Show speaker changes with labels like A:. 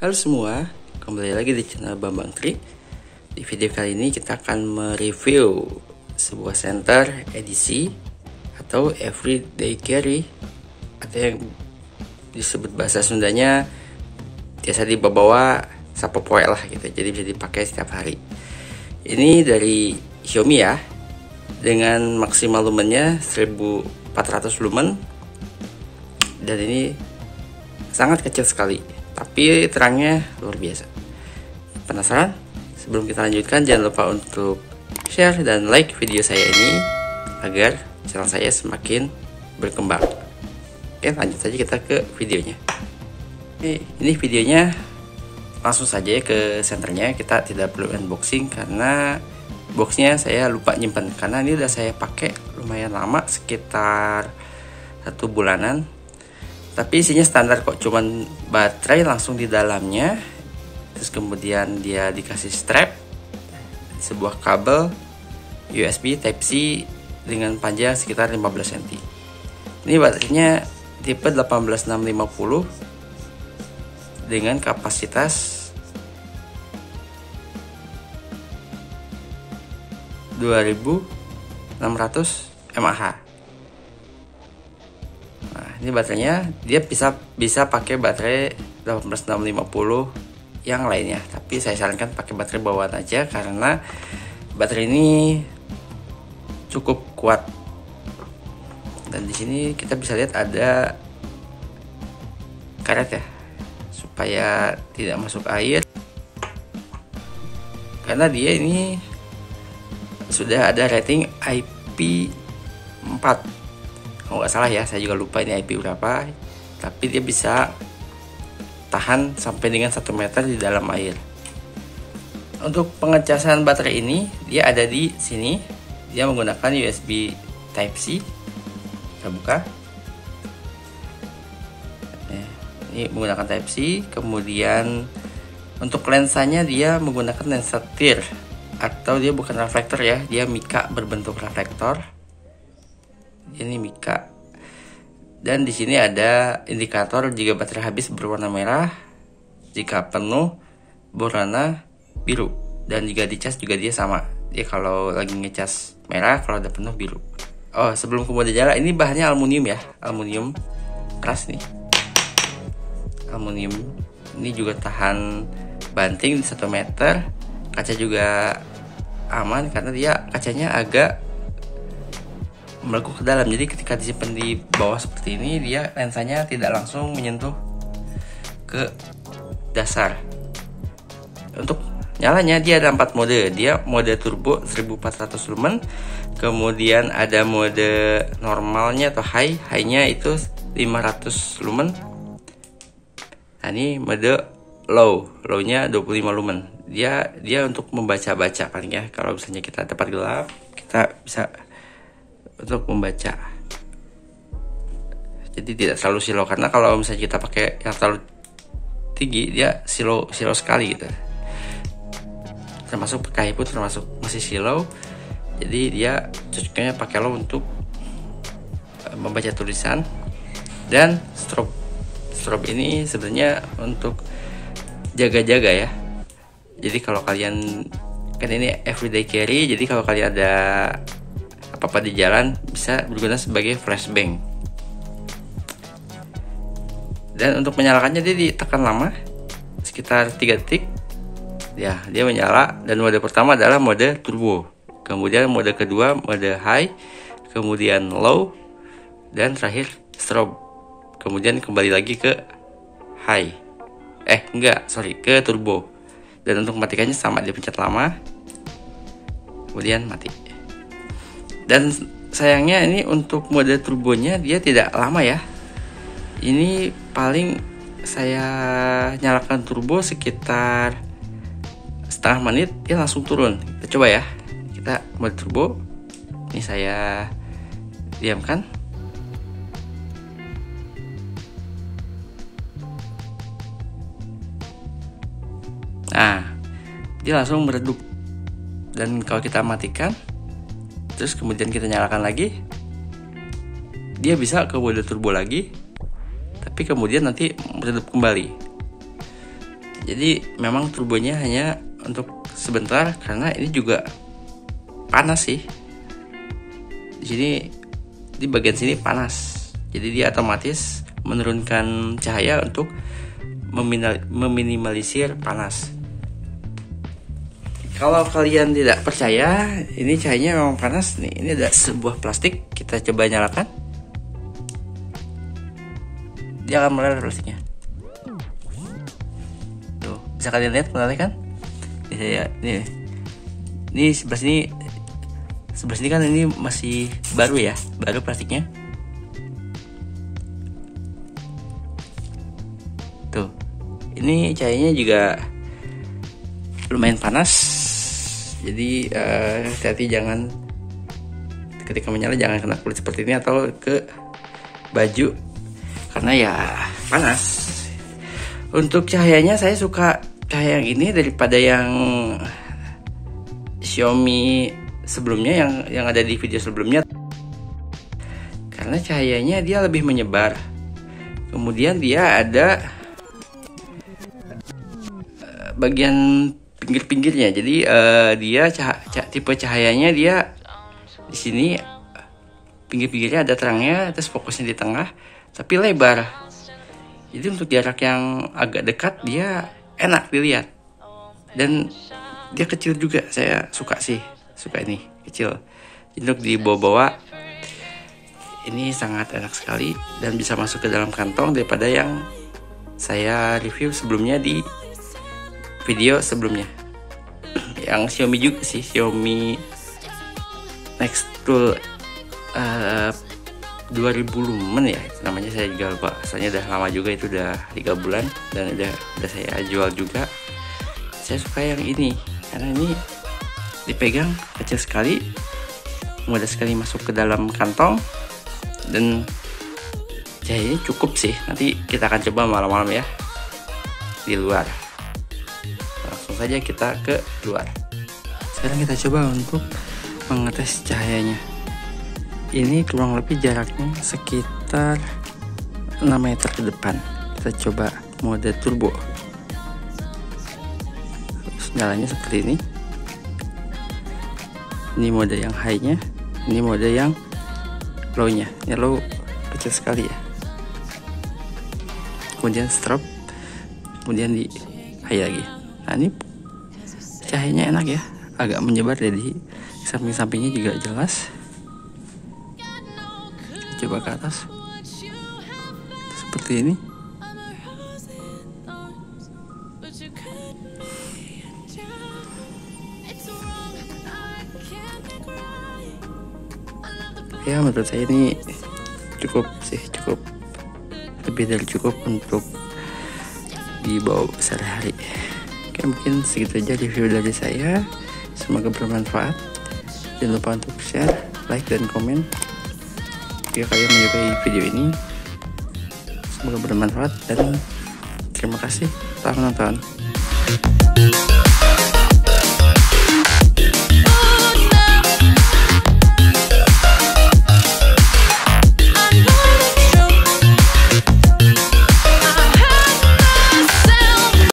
A: Halo semua, kembali lagi di channel Bambang Tri. Di video kali ini kita akan mereview sebuah senter edisi atau everyday carry, atau yang disebut bahasa Sundanya biasa dibawa sapopoe lah gitu, jadi bisa dipakai setiap hari. Ini dari Xiaomi ya, dengan maksimal lumennya 1400 lumen, dan ini sangat kecil sekali, tapi terangnya luar biasa. Penasaran? Sebelum kita lanjutkan, jangan lupa untuk share dan like video saya ini agar channel saya semakin berkembang. Oke, lanjut saja kita ke videonya. Oke, ini videonya langsung saja ke senternya. Kita tidak perlu unboxing karena boxnya saya lupa nyimpan, karena ini udah saya pakai lumayan lama, sekitar 1 bulanan. Tapi isinya standar kok, cuman baterai langsung di dalamnya. Terus kemudian dia dikasih strap, sebuah kabel USB Type-C dengan panjang sekitar 15 cm. Ini baterainya tipe 18650 dengan kapasitas 2600 mAh. Ini baterainya, dia bisa pakai baterai 18650 yang lainnya, tapi saya sarankan pakai baterai bawaan aja karena baterai ini cukup kuat. Dan di sini kita bisa lihat ada karet ya, supaya tidak masuk air, karena dia ini sudah ada rating IP4. Kalau nggak salah ya, saya juga lupa ini IP berapa, tapi dia bisa tahan sampai dengan 1 meter di dalam air. Untuk pengecasan baterai ini, dia ada di sini. Dia menggunakan USB Type-C. Kita buka. Ini menggunakan Type-C. Kemudian untuk lensanya dia menggunakan lensa tir, atau dia bukan reflektor ya, dia mika berbentuk reflektor. Ini mika, dan di sini ada indikator jika baterai habis berwarna merah, jika penuh berwarna biru, dan jika dicas juga dia sama, dia kalau lagi ngecas merah, kalau ada penuh biru. Oh, sebelum ke mode nyala, ini bahannya aluminium ya, aluminium keras nih, aluminium. Ini juga tahan banting 1 meter. Kaca juga aman karena dia kacanya agak melekuk ke dalam, jadi ketika disimpan di bawah seperti ini, dia lensanya tidak langsung menyentuh ke dasar. Untuk nyalanya dia ada 4 mode. Dia mode turbo 1400 lumen, kemudian ada mode normalnya atau high-nya itu 500 lumen. Nah, ini mode low-nya 25 lumen. Dia untuk membaca-baca paling ya, kalau misalnya kita tempat gelap, kita bisa untuk membaca, jadi tidak terlalu slow, karena kalau misalnya kita pakai yang terlalu tinggi, dia slow sekali gitu. Termasuk pakai pun termasuk masih slow, jadi dia cocoknya pakai low untuk membaca tulisan. Dan strobe ini sebenarnya untuk jaga-jaga ya, jadi kalau kalian, kan ini everyday carry, jadi kalau kalian ada apa-apa di jalan bisa berguna sebagai flashbang. Dan untuk menyalakannya dia ditekan lama sekitar 3 detik ya, dia menyala. Dan mode pertama adalah mode turbo, kemudian mode kedua mode high, kemudian low, dan terakhir strobe, kemudian kembali lagi ke high, ke turbo. Dan untuk matikannya sama, dia pencet lama kemudian mati. Dan sayangnya ini untuk mode turbonya dia tidak lama ya. Ini paling saya nyalakan turbo sekitar setengah menit, dia langsung turun. Kita coba ya, kita mode turbo. Ini saya diamkan. Nah, dia langsung meredup. Dan kalau kita matikan, terus kemudian kita nyalakan lagi, dia bisa ke mode turbo lagi, tapi kemudian nanti meredup kembali. Jadi memang turbonya hanya untuk sebentar karena ini juga panas sih. Di sini di bagian sini panas. Jadi dia otomatis menurunkan cahaya untuk meminimalisir panas. Kalau kalian tidak percaya, ini cahayanya memang panas nih. Ini ada sebuah plastik, kita coba nyalakan. Dia akan meleleh plastiknya. Tuh, bisa kalian lihat meleleh kan? Ini sebelah sini kan ini masih baru ya, baru plastiknya. Tuh, ini cahayanya juga lumayan panas. Jadi hati-hati, jangan ketika menyala jangan kena kulit seperti ini atau ke baju karena ya panas. Untuk cahayanya saya suka cahaya yang ini daripada yang Xiaomi sebelumnya, yang ada di video sebelumnya, karena cahayanya dia lebih menyebar. Kemudian dia ada bagian pinggir-pinggirnya, jadi dia tipe cahayanya dia di sini pinggir-pinggirnya ada terangnya, terus fokusnya di tengah tapi lebar. Jadi untuk jarak yang agak dekat dia enak dilihat dan dia kecil juga. Saya suka ini kecil. Untuk dibawa-bawa ini sangat enak sekali dan bisa masuk ke dalam kantong daripada yang saya review sebelumnya di video sebelumnya. Yang Xiaomi juga sih, Xiaomi Nextool 2000 lumen ya namanya, saya juga lupa. Soalnya udah lama juga, itu udah 3 bulan dan udah saya jual juga. Saya suka yang ini karena ini dipegang kecil sekali, mudah sekali masuk ke dalam kantong dan cahayanya cukup sih. Nanti kita akan coba malam-malam ya di luar. Langsung saja kita ke luar. Sekarang kita coba untuk mengetes cahayanya. Ini kurang lebih jaraknya sekitar 6 meter ke depan. Kita coba mode turbo. Terus nyalanya seperti ini. Ini mode yang high-nya, ini mode yang low-nya. Ini low kecil sekali ya. Kemudian strobe, kemudian di high lagi. Nah ini cahayanya enak ya, agak menyebar, jadi samping-sampingnya juga jelas. Coba ke atas seperti ini. Ya menurut saya ini cukup sih, cukup lebih dari cukup untuk dibawa sehari-hari. Oke, mungkin segitu aja review dari saya. Semoga bermanfaat. Jangan lupa untuk share, like, dan komen jika kalian menyukai video ini. Semoga bermanfaat dan terima kasih telah menonton.